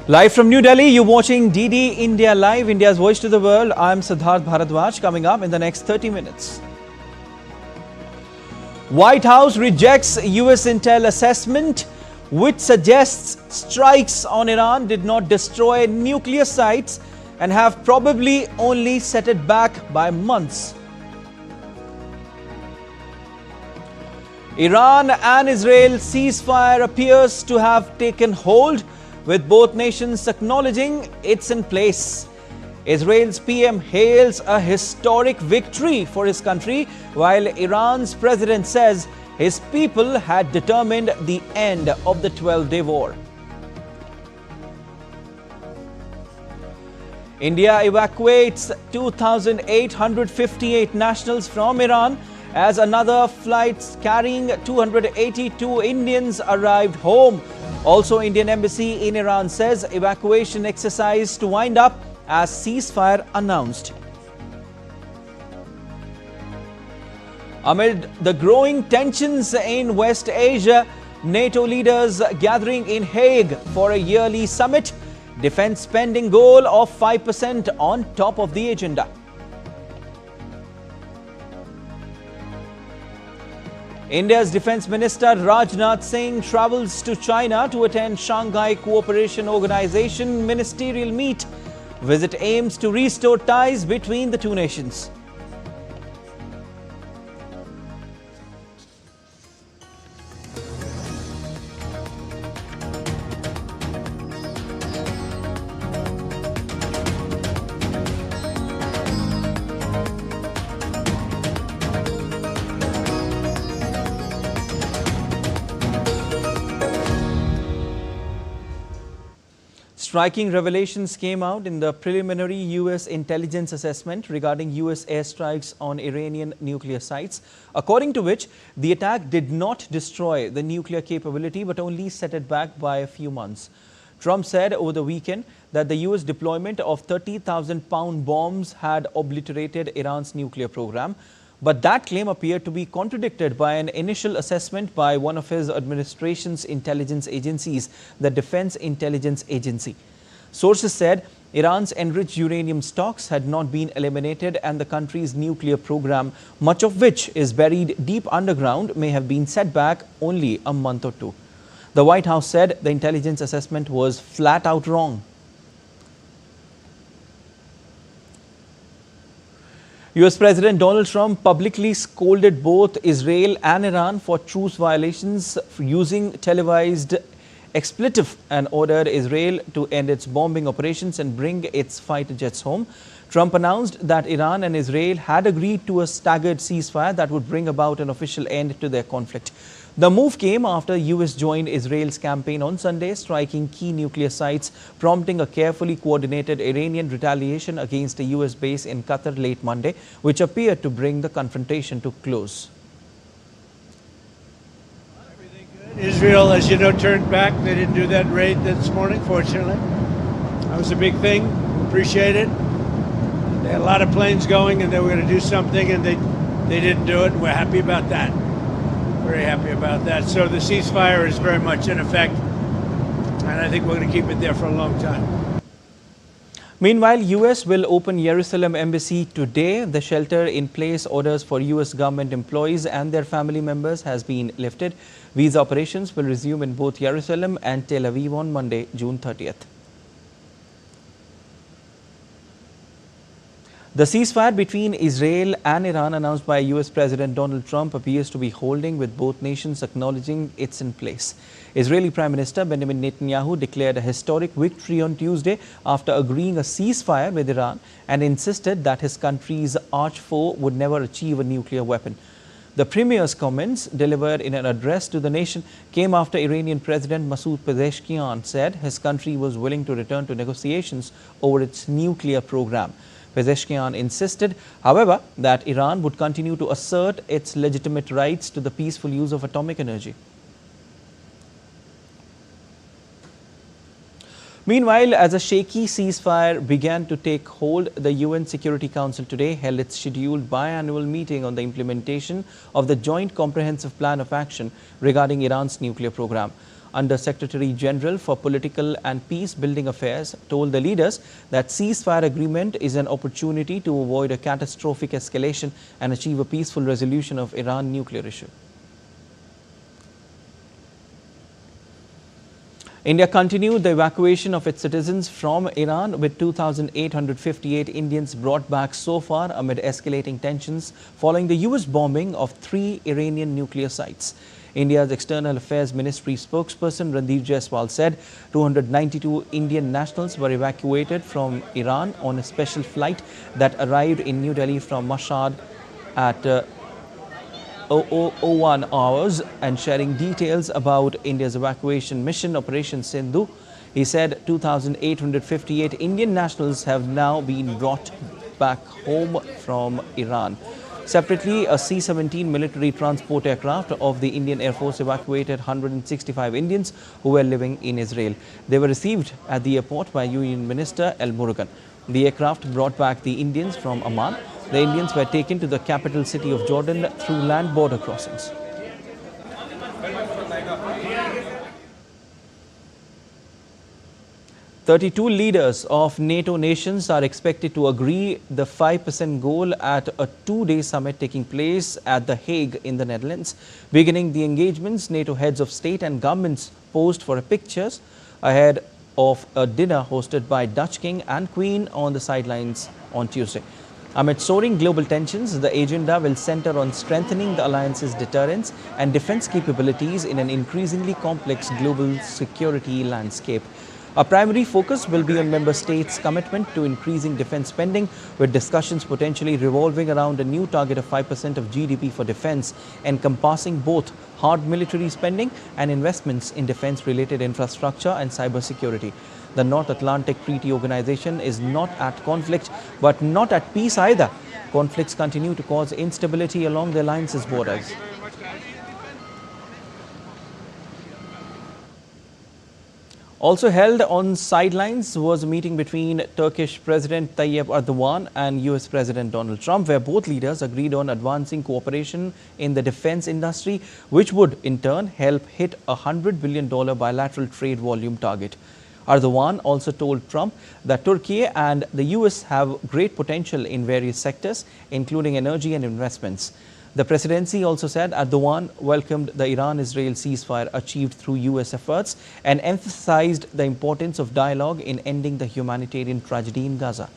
Live from New Delhi, you're watching DD India Live, India's voice to the world. I'm Siddharth Bharadwaj. Coming up in the next 30 minutes. White House rejects US intel assessment, which suggests strikes on Iran did not destroy nuclear sites and have probably only set it back by months. Iran and Israel ceasefire appears to have taken hold, with both nations acknowledging it's in place. Israel's PM hails a historic victory for his country, while Iran's president says his people had determined the end of the 12-day war. India evacuates 2,858 nationals from Iran as another flight carrying 282 Indians arrived home. Also, Indian embassy in Iran says evacuation exercise to wind up as ceasefire announced. Amid the growing tensions in West Asia, NATO leaders gathering in Hague for a yearly summit. Defense spending goal of 5% on top of the agenda. India's Defence Minister Rajnath Singh travels to China to attend Shanghai Cooperation Organization ministerial meet. Visit aims to restore ties between the two nations. Striking revelations came out in the preliminary US intelligence assessment regarding US airstrikes on Iranian nuclear sites, according to which the attack did not destroy the nuclear capability but only set it back by a few months. Trump said over the weekend that the US deployment of 30,000-pound bombs had obliterated Iran's nuclear program. But that claim appeared to be contradicted by an initial assessment by one of his administration's intelligence agencies, the Defense Intelligence Agency. Sources said Iran's enriched uranium stocks had not been eliminated and the country's nuclear program, much of which is buried deep underground, may have been set back only a month or two. The White House said the intelligence assessment was flat out wrong. US President Donald Trump publicly scolded both Israel and Iran for truce violations using televised expletive and ordered Israel to end its bombing operations and bring its fighter jets home. Trump announced that Iran and Israel had agreed to a staggered ceasefire that would bring about an official end to their conflict. The move came after US joined Israel's campaign on Sunday, striking key nuclear sites, prompting a carefully coordinated Iranian retaliation against a US base in Qatar late Monday, which appeared to bring the confrontation to close. Everything good. Israel, as you know, turned back. They didn't do that raid this morning, fortunately. That was a big thing. Appreciate it. They had a lot of planes going and they were going to do something and they didn't do it. And we're happy about that. Very happy about that. So the ceasefire is very much in effect, and I think we're going to keep it there for a long time. Meanwhile, US will open Jerusalem embassy today. The shelter-in-place orders for US government employees and their family members has been lifted. Visa operations will resume in both Jerusalem and Tel Aviv on Monday, June 30th. The ceasefire between Israel and Iran announced by US President Donald Trump appears to be holding, with both nations acknowledging it's in place. Israeli Prime Minister Benjamin Netanyahu declared a historic victory on Tuesday after agreeing a ceasefire with Iran and insisted that his country's arch foe would never achieve a nuclear weapon. The Premier's comments, delivered in an address to the nation, came after Iranian President Masoud Pezeshkian said his country was willing to return to negotiations over its nuclear program. Pezeshkian insisted, however, that Iran would continue to assert its legitimate rights to the peaceful use of atomic energy. Meanwhile, as a shaky ceasefire began to take hold, the UN Security Council today held its scheduled biannual meeting on the implementation of the Joint Comprehensive Plan of Action regarding Iran's nuclear program. Under Secretary General for Political and Peace Building Affairs, told the leaders that ceasefire agreement is an opportunity to avoid a catastrophic escalation and achieve a peaceful resolution of Iran nuclear issue. India continued the evacuation of its citizens from Iran, with 2,858 Indians brought back so far amid escalating tensions following the US bombing of 3 Iranian nuclear sites. India's External Affairs Ministry spokesperson Randeep Jaiswal said 292 Indian nationals were evacuated from Iran on a special flight that arrived in New Delhi from Mashhad at 0001 hours, and sharing details about India's evacuation mission, Operation Sindhu. He said 2,858 Indian nationals have now been brought back home from Iran. Separately, a C-17 military transport aircraft of the Indian Air Force evacuated 165 Indians who were living in Israel. They were received at the airport by Union Minister El Murugan. The aircraft brought back the Indians from Amman. The Indians were taken to the capital city of Jordan through land border crossings. "32 leaders of NATO nations are expected to agree the 5% goal at a 2-day summit taking place at The Hague in the Netherlands. Beginning the engagements, NATO heads of state and governments posed for pictures ahead of a dinner hosted by Dutch King and Queen on the sidelines on Tuesday. Amid soaring global tensions, the agenda will center on strengthening the alliance's deterrence and defense capabilities in an increasingly complex global security landscape. A primary focus will be on member states' commitment to increasing defense spending, with discussions potentially revolving around a new target of 5% of GDP for defense, encompassing both hard military spending and investments in defense-related infrastructure and cybersecurity. The North Atlantic Treaty Organization is not at conflict, but not at peace either. Conflicts continue to cause instability along the alliance's borders. Also held on sidelines was a meeting between Turkish President Tayyip Erdogan and US President Donald Trump, where both leaders agreed on advancing cooperation in the defense industry, which would in turn help hit a $100 billion bilateral trade volume target. Erdogan also told Trump that Turkey and the US have great potential in various sectors, including energy and investments. The presidency also said Erdogan welcomed the Iran-Israel ceasefire achieved through US efforts and emphasized the importance of dialogue in ending the humanitarian tragedy in Gaza.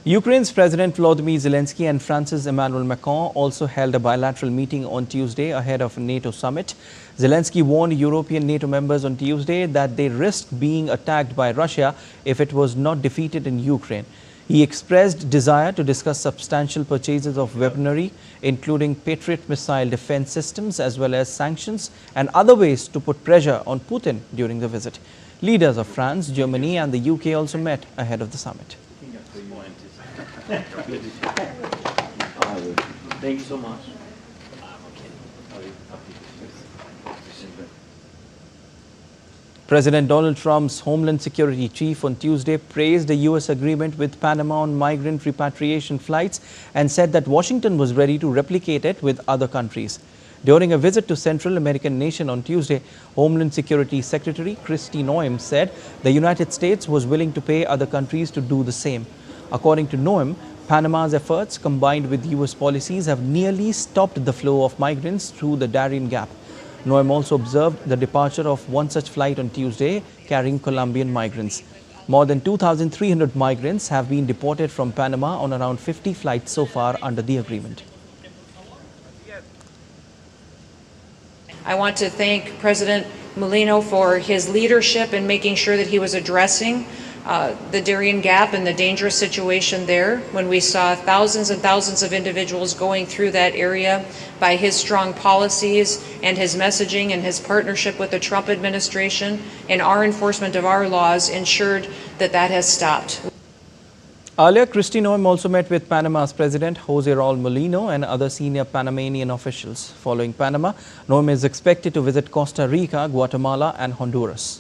Ukraine's President Volodymyr Zelensky and France's Emmanuel Macron also held a bilateral meeting on Tuesday ahead of a NATO summit. Zelensky warned European NATO members on Tuesday that they risked being attacked by Russia if it was not defeated in Ukraine. He expressed desire to discuss substantial purchases of weaponry, including Patriot missile defense systems, as well as sanctions and other ways to put pressure on Putin during the visit. Leaders of France, Germany and the UK also met ahead of the summit. Thank you so much. President Donald Trump's Homeland Security chief on Tuesday praised the U.S. agreement with Panama on migrant repatriation flights and said that Washington was ready to replicate it with other countries. During a visit to Central American nation on Tuesday, Homeland Security Secretary Kristi Noem said the United States was willing to pay other countries to do the same. According to Noem, Panama's efforts combined with U.S. policies have nearly stopped the flow of migrants through the Darien Gap. Noem also observed the departure of one such flight on Tuesday carrying Colombian migrants. More than 2,300 migrants have been deported from Panama on around 50 flights so far under the agreement. I want to thank President Mulino for his leadership in making sure that he was addressing the Darien Gap and the dangerous situation there when we saw thousands and thousands of individuals going through that area. By his strong policies and his messaging and his partnership with the Trump administration and our enforcement of our laws ensured that that has stopped. Earlier, Kristi Noem also met with Panama's President Jose Raul Mulino and other senior Panamanian officials. Following Panama, Noem is expected to visit Costa Rica, Guatemala and Honduras.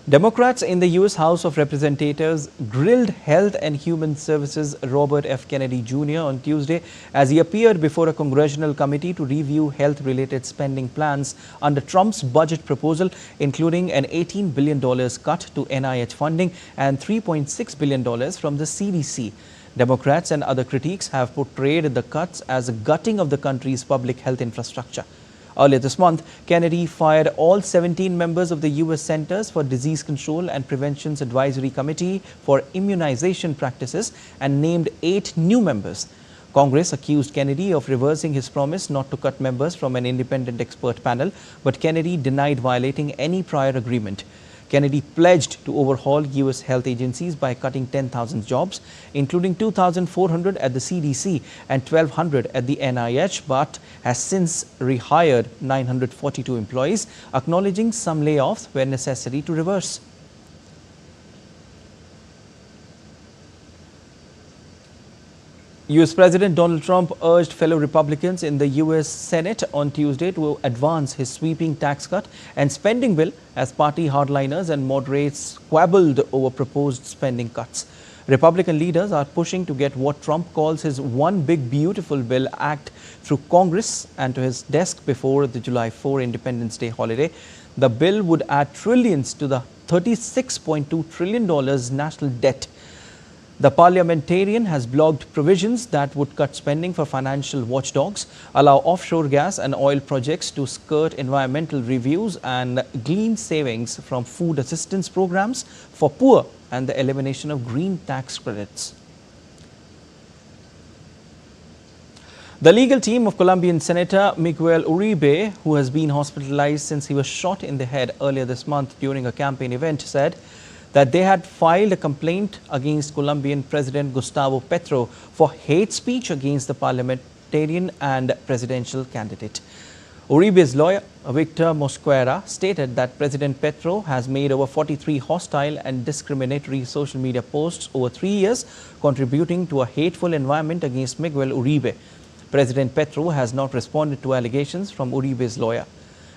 Democrats in the U.S. House of Representatives grilled Health and Human Services Robert F. Kennedy Jr. on Tuesday as he appeared before a congressional committee to review health-related spending plans under Trump's budget proposal, including an $18 billion cut to NIH funding and $3.6 billion from the CDC. Democrats and other critics have portrayed the cuts as a gutting of the country's public health infrastructure. Earlier this month, Kennedy fired all 17 members of the U.S. Centers for Disease Control and Prevention's Advisory Committee for Immunization Practices and named 8 new members. Congress accused Kennedy of reversing his promise not to cut members from an independent expert panel, but Kennedy denied violating any prior agreement. Kennedy pledged to overhaul U.S. health agencies by cutting 10,000 jobs, including 2,400 at the CDC and 1,200 at the NIH, but has since rehired 942 employees, acknowledging some layoffs were necessary to reverse. U.S. President Donald Trump urged fellow Republicans in the U.S. Senate on Tuesday to advance his sweeping tax cut and spending bill as party hardliners and moderates squabbled over proposed spending cuts. Republican leaders are pushing to get what Trump calls his One Big Beautiful Bill Act through Congress and to his desk before the July 4 Independence Day holiday. The bill would add trillions to the $36.2 trillion national debt. The parliamentarian has blocked provisions that would cut spending for financial watchdogs, allow offshore gas and oil projects to skirt environmental reviews, and glean savings from food assistance programs for poor and the elimination of green tax credits. The legal team of Colombian Senator Miguel Uribe, who has been hospitalized since he was shot in the head earlier this month during a campaign event, said that they had filed a complaint against Colombian President Gustavo Petro for hate speech against the parliamentarian and presidential candidate. Uribe's lawyer, Victor Mosquera, stated that President Petro has made over 43 hostile and discriminatory social media posts over 3 years, contributing to a hateful environment against Miguel Uribe. President Petro has not responded to allegations from Uribe's lawyer.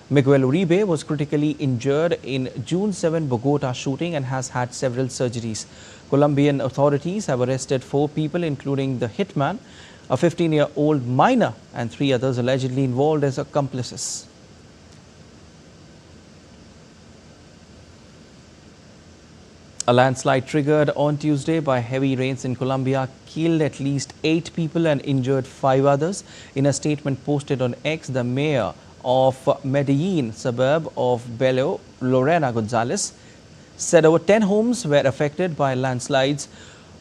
Miguel Uribe was critically injured in June 7 Bogota shooting and has had several surgeries. Colombian authorities have arrested 4 people, including the hitman, a 15-year-old minor, and 3 others allegedly involved as accomplices. A landslide triggered on Tuesday by heavy rains in Colombia killed at least 8 people and injured 5 others. In a statement posted on X, the mayor of Medellin, suburb of Belo, Lorena Gonzalez, said over 10 homes were affected by landslides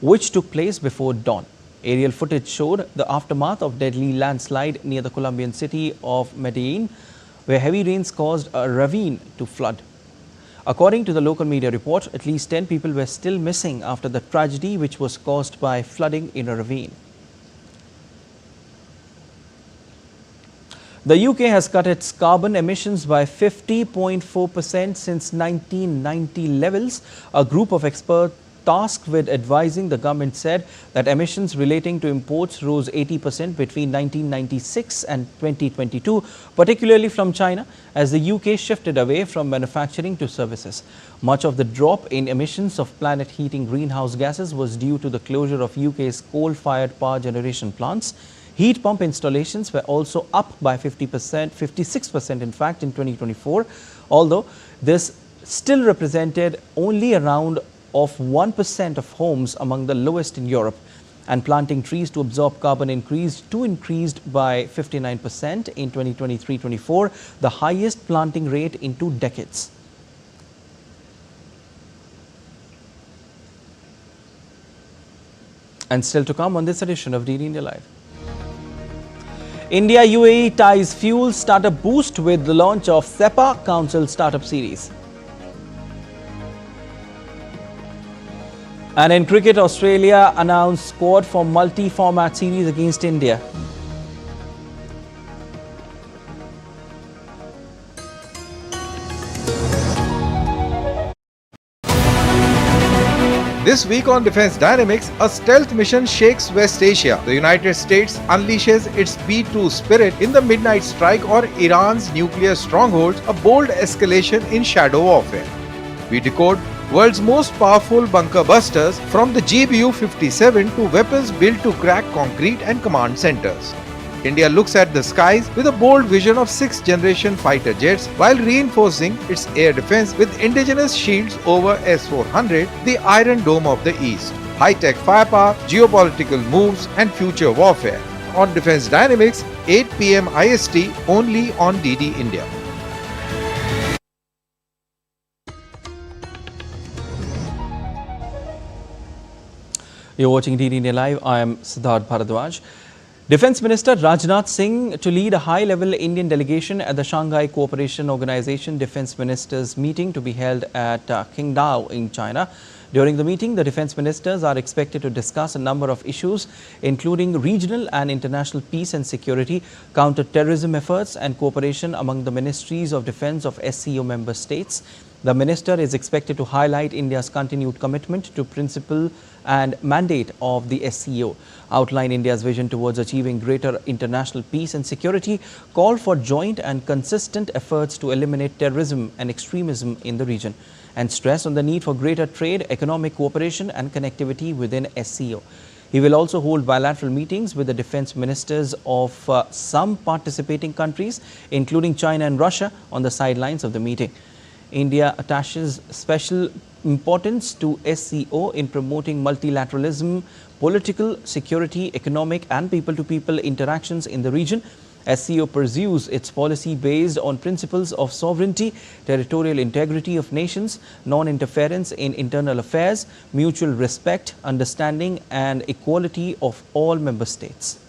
which took place before dawn. Aerial footage showed the aftermath of deadly landslide near the Colombian city of Medellin, where heavy rains caused a ravine to flood. According to the local media report, at least 10 people were still missing after the tragedy, which was caused by flooding in a ravine. The UK has cut its carbon emissions by 50.4% since 1990 levels. A group of experts tasked with advising the government said that emissions relating to imports rose 80% between 1996 and 2022, particularly from China, as the UK shifted away from manufacturing to services. Much of the drop in emissions of planet-heating greenhouse gases was due to the closure of UK's coal-fired power generation plants. Heat pump installations were also up by 56% in fact in 2024, although this still represented only around of 1% of homes, among the lowest in Europe. And planting trees to absorb carbon increased by 59% in 2023-24, the highest planting rate in 2 decades. And still to come on this edition of DD India Live. India-UAE ties fuel startup boost with the launch of SEPA Council Startup Series. And in cricket, Australia announced squad for multi-format series against India. This week on Defense Dynamics, a stealth mission shakes West Asia. The United States unleashes its B-2 spirit in the midnight strike on Iran's nuclear strongholds, a bold escalation in shadow warfare. We decode world's most powerful bunker busters from the GBU-57 to weapons built to crack concrete and command centers. India looks at the skies with a bold vision of 6th-generation fighter jets while reinforcing its air defense with indigenous shields over S-400, the Iron Dome of the East. High-tech firepower, geopolitical moves and future warfare. On Defense Dynamics, 8 p.m. IST, only on DD India. You're watching DD India Live. I am Siddharth Bharadwaj. Defence Minister Rajnath Singh to lead a high-level Indian delegation at the Shanghai Cooperation Organization Defence Ministers meeting to be held at Qingdao in China. During the meeting, the defence ministers are expected to discuss a number of issues, including regional and international peace and security, counter-terrorism efforts and cooperation among the ministries of defence of SCO member states. The minister is expected to highlight India's continued commitment to principle and mandate of the SCO, outline India's vision towards achieving greater international peace and security, call for joint and consistent efforts to eliminate terrorism and extremism in the region, and stress on the need for greater trade, economic cooperation and connectivity within SCO. He will also hold bilateral meetings with the defence ministers of some participating countries, including China and Russia, on the sidelines of the meeting. India attaches special importance to SCO in promoting multilateralism, political, security, economic and people-to-people interactions in the region. SCO pursues its policy based on principles of sovereignty, territorial integrity of nations, non-interference in internal affairs, mutual respect, understanding and equality of all member states.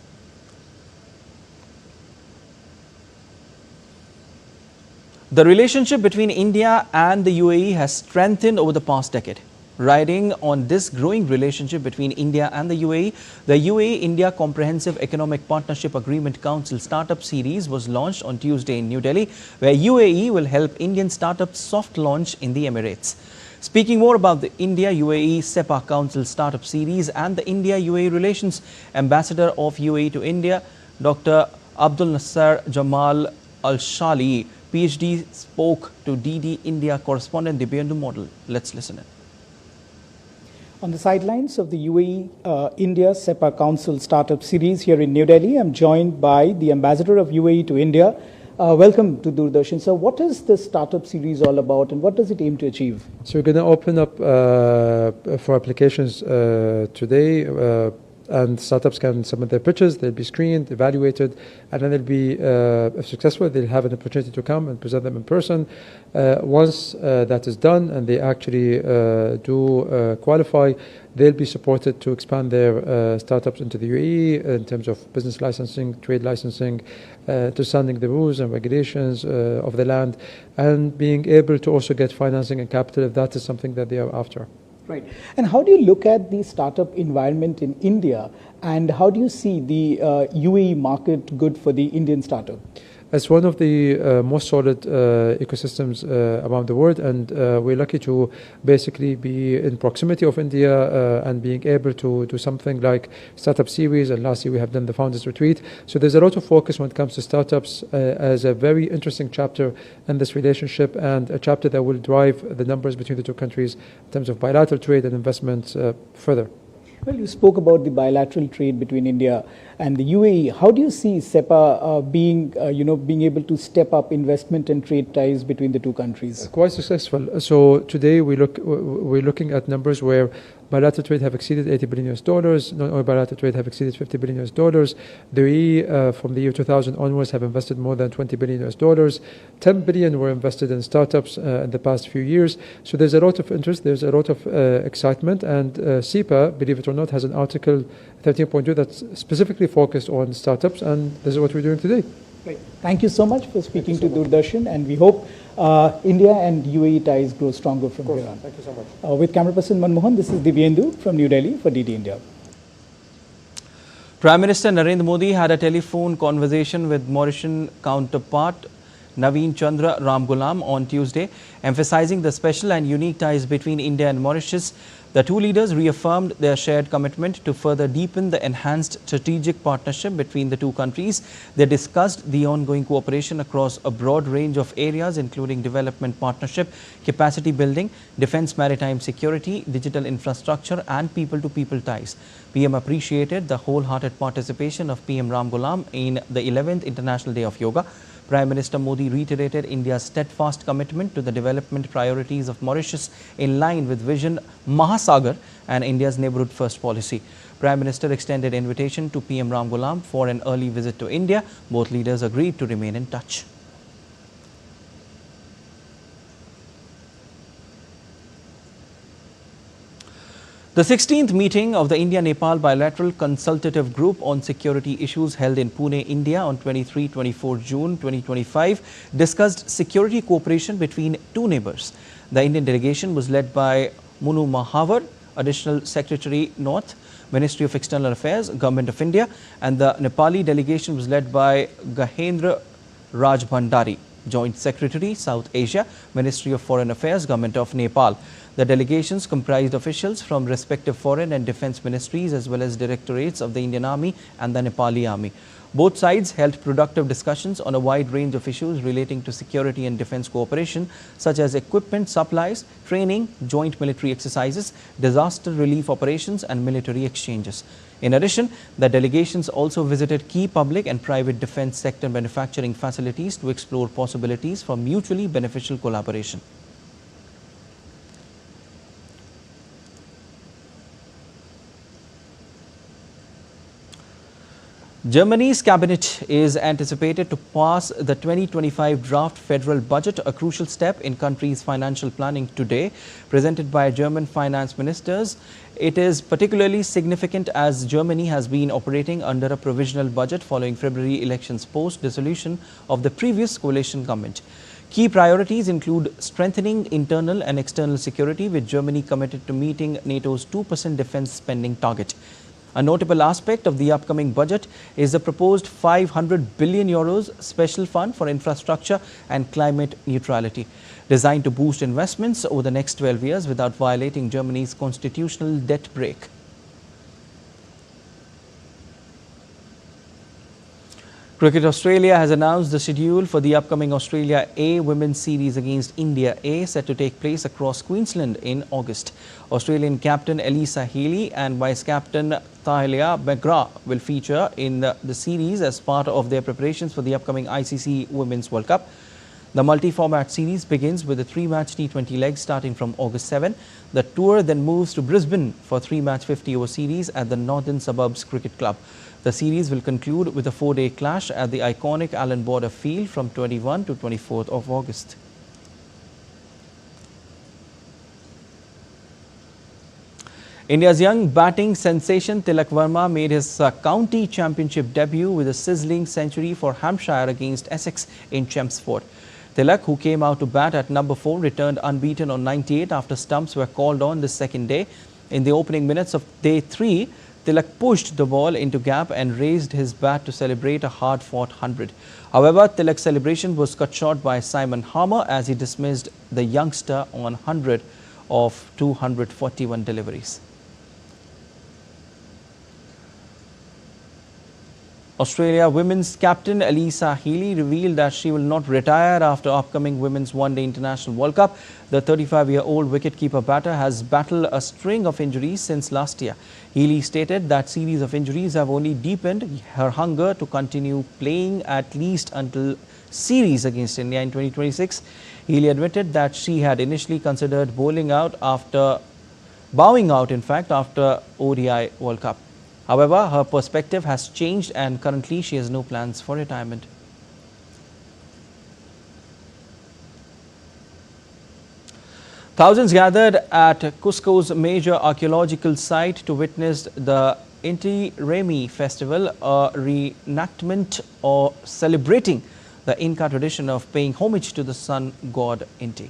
The relationship between India and the UAE has strengthened over the past decade. Riding on this growing relationship between India and the UAE-India Comprehensive Economic Partnership Agreement Council Startup Series was launched on Tuesday in New Delhi, where UAE will help Indian startups soft launch in the Emirates. Speaking more about the India-UAE SEPA Council Startup Series and the India-UAE Relations, Ambassador of UAE to India, Dr. Abdul Nasser Jamal Al-Shali, PhD, spoke to DD India correspondent Dibyendu Model. Let's listen in. On the sidelines of the UAE-India SEPA Council Startup Series here in New Delhi, I'm joined by the Ambassador of UAE to India. Welcome to Doordarshan. So what is this Startup Series all about and what does it aim to achieve? So we're going to open up for applications today. And startups can submit their pitches, they'll be screened, evaluated, and then they'll be, if successful, they'll have an opportunity to come and present them in person. Once that is done and they actually do qualify, they'll be supported to expand their startups into the UAE in terms of business licensing, trade licensing, understanding the rules and regulations of the land, and being able to also get financing and capital if that is something that they are after. Right. And how do you look at the startup environment in India, and how do you see the UAE market good for the Indian startup? It's one of the most solid ecosystems around the world, and we're lucky to basically be in proximity of India and being able to do something like Startup Series, and last year we have done the Founders Retreat. So there's a lot of focus when it comes to startups as a very interesting chapter in this relationship, and a chapter that will drive the numbers between the two countries in terms of bilateral trade and investment further. Well, you spoke about the bilateral trade between India and the UAE. How do you see SEPA being able to step up investment and trade ties between the two countries? Quite successful. So today we're looking at numbers where bilateral trade have exceeded $80 billion, non-oil bilateral trade have exceeded $50 billion. The UAE from the year 2000 onwards have invested more than $20 billion. $10 billion were invested in startups in the past few years. So there's a lot of interest, there's a lot of excitement, and SEPA, believe it or not, has an Article 13.2 that's specifically focused on startups, and this is what we're doing today. Right. Thank you so much for speaking to Doordarshan, and we hope India and UAE ties grow stronger from here on. Thank you so much. With camera person Manmohan, this is Dibyendu from New Delhi for DD India. Prime Minister Narendra Modi had a telephone conversation with Mauritian counterpart Naveen Chandra Ramgoolam on Tuesday, emphasizing the special and unique ties between India and Mauritius. The two leaders reaffirmed their shared commitment to further deepen the enhanced strategic partnership between the two countries. They discussed the ongoing cooperation across a broad range of areas, including development partnership, capacity building, defense maritime security, digital infrastructure and people-to-people ties. PM appreciated the wholehearted participation of PM Ram Ghulam in the 11th International Day of Yoga. Prime Minister Modi reiterated India's steadfast commitment to the development priorities of Mauritius in line with Vision Mahasagar and India's neighbourhood first policy. Prime Minister extended invitation to PM Ram Ghulam for an early visit to India. Both leaders agreed to remain in touch. The 16th meeting of the India-Nepal Bilateral Consultative Group on Security Issues held in Pune, India on 23-24 June 2025 discussed security cooperation between two neighbours. The Indian delegation was led by Munu Mahavar, Additional Secretary North, Ministry of External Affairs, Government of India, and the Nepali delegation was led by Gahendra Raj Bhandari, Joint Secretary, South Asia, Ministry of Foreign Affairs, Government of Nepal. The delegations comprised officials from respective foreign and defense ministries as well as directorates of the Indian Army and the Nepali Army. Both sides held productive discussions on a wide range of issues relating to security and defense cooperation, such as equipment supplies, training, joint military exercises, disaster relief operations and military exchanges. In addition, the delegations also visited key public and private defense sector manufacturing facilities to explore possibilities for mutually beneficial collaboration. Germany's cabinet is anticipated to pass the 2025 draft federal budget, a crucial step in country's financial planning today, presented by German finance ministers. It is particularly significant as Germany has been operating under a provisional budget following February elections post-dissolution of the previous coalition government. Key priorities include strengthening internal and external security, with Germany committed to meeting NATO's 2% defense spending target. A notable aspect of the upcoming budget is the proposed €500 billion special fund for infrastructure and climate neutrality, designed to boost investments over the next 12 years without violating Germany's constitutional debt brake. Cricket Australia has announced the schedule for the upcoming Australia A Women's Series against India A, set to take place across Queensland in August. Australian captain Elisa Healy and vice captain Tahilia McGrath will feature in the series as part of their preparations for the upcoming ICC Women's World Cup. The multi-format series begins with a 3-match T20 leg starting from August 7. The tour then moves to Brisbane for a 3-match 50-over series at the Northern Suburbs Cricket Club. The series will conclude with a 4-day clash at the iconic Allan Border Field from 21 to 24th of August. India's young batting sensation Tilak Verma made his county championship debut with a sizzling century for Hampshire against Essex in Chelmsford. Tilak, who came out to bat at number 4, returned unbeaten on 98 after stumps were called on the second day. In the opening minutes of day 3, Tilak pushed the ball into gap and raised his bat to celebrate a hard-fought 100. However, Tilak's celebration was cut short by Simon Harmer as he dismissed the youngster on 100 of 241 deliveries. Australia women's captain Elisa Healy revealed that she will not retire after upcoming Women's One-Day International World Cup. The 35-year-old wicketkeeper batter has battled a string of injuries since last year. Healy stated that series of injuries have only deepened her hunger to continue playing at least until series against India in 2026. Healy admitted that she had initially considered bowing out after ODI World Cup. However, her perspective has changed and currently she has no plans for retirement. Thousands gathered at Cusco's major archaeological site to witness the Inti Raymi festival, a reenactment or celebrating the Inca tradition of paying homage to the sun god Inti.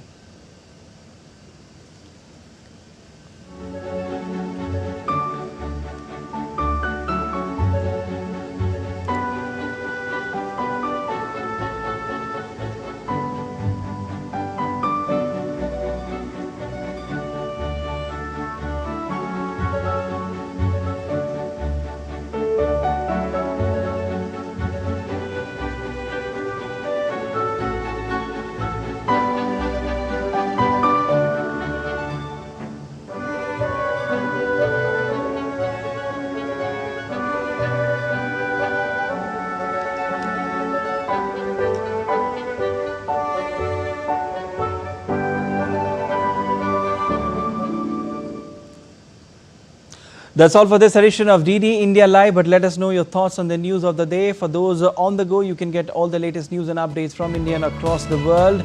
That's all for this edition of DD India Live, but let us know your thoughts on the news of the day. For those on the go, you can get all the latest news and updates from India and across the world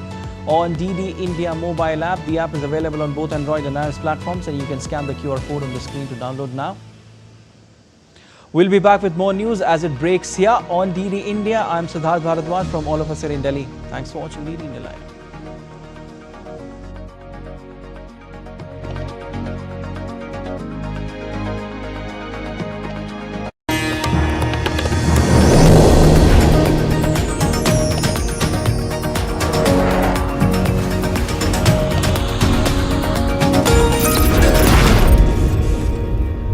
on DD India mobile app. The app is available on both Android and iOS platforms, and you can scan the QR code on the screen to download now. We'll be back with more news as it breaks here on DD India. I'm Siddharth Bharadwaj from all of us here in Delhi. Thanks for watching DD India Live.